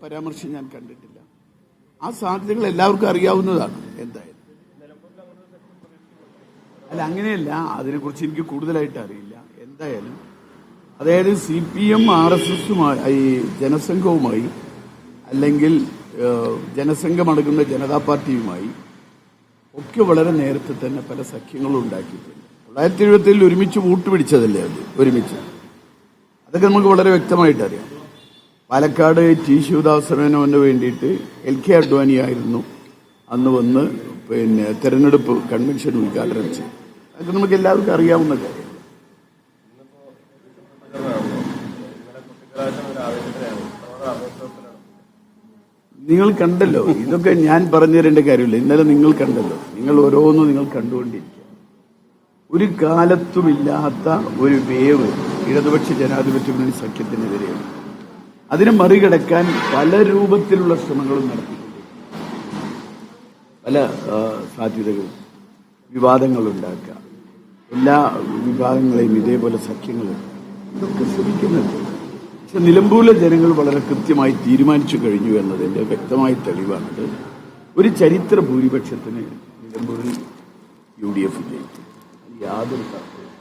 പരാമർശം ഞാൻ കണ്ടിട്ടില്ല. ആ സാധ്യതകൾ എല്ലാവർക്കും അറിയാവുന്നതാണ്. എന്തായാലും അല്ല, അങ്ങനെയല്ല, അതിനെക്കുറിച്ച് എനിക്ക് കൂടുതലായിട്ട് അറിയില്ല. എന്തായാലും അതായത് CPM RSSുമായി ജനസംഘവുമായി അല്ലെങ്കിൽ ജനസംഘമടങ്ങുന്ന ജനതാ പാർട്ടിയുമായി ഒക്കെ വളരെ നേരത്തെ തന്നെ പല സഖ്യങ്ങളും ഉണ്ടാക്കിയിട്ടുണ്ട്. 1977 ഒരുമിച്ച് വോട്ട് പിടിച്ചതല്ലേ അത്, ഒരുമിച്ച്. അതൊക്കെ നമുക്ക് വളരെ വ്യക്തമായിട്ട് അറിയാം. പാലക്കാട് T. ശിവദാസമേനോന് വേണ്ടിയിട്ട് LK അഡ്വാനി ആയിരുന്നു അന്ന് വന്ന് തെരഞ്ഞെടുപ്പ് കൺവെൻഷൻ ഉദ്ഘാടനം ചെയ്തു. അതൊക്കെ നമുക്ക് എല്ലാവർക്കും അറിയാവുന്ന കാര്യം. നിങ്ങൾ കണ്ടല്ലോ, ഇതൊക്കെ ഞാൻ പറഞ്ഞു തരേണ്ട കാര്യമില്ല. ഇന്നലെ നിങ്ങൾ കണ്ടല്ലോ, നിങ്ങൾ ഓരോന്നും നിങ്ങൾ കണ്ടുകൊണ്ടിരിക്കുക. ഒരു കാലത്തുമില്ലാത്ത ഒരു വേവ് ഇടതുപക്ഷ ജനാധിപത്യ മുന്നണി സഖ്യത്തിനെതിരെയാണ്. അതിനെ മറികടക്കാൻ പല രൂപത്തിലുള്ള ശ്രമങ്ങളും നടത്തിയിട്ടുണ്ട്. പല സാധ്യതകളും, വിവാദങ്ങൾ ഉണ്ടാക്കുക, എല്ലാ വിഭാഗങ്ങളെയും ഇതേപോലെ സഖ്യങ്ങളും ഇതൊക്കെ ശ്രമിക്കുന്നുണ്ട്. പക്ഷെ നിലമ്പൂരിലെ ജനങ്ങൾ വളരെ കൃത്യമായി തീരുമാനിച്ചു കഴിഞ്ഞു എന്നതിന്റെ വ്യക്തമായ തെളിവാണത്. ഒരു ചരിത്ര ഭൂരിപക്ഷത്തിന് നിലമ്പൂരിൽ UDF ജയിക്കും, യാതൊരു തർക്കവും.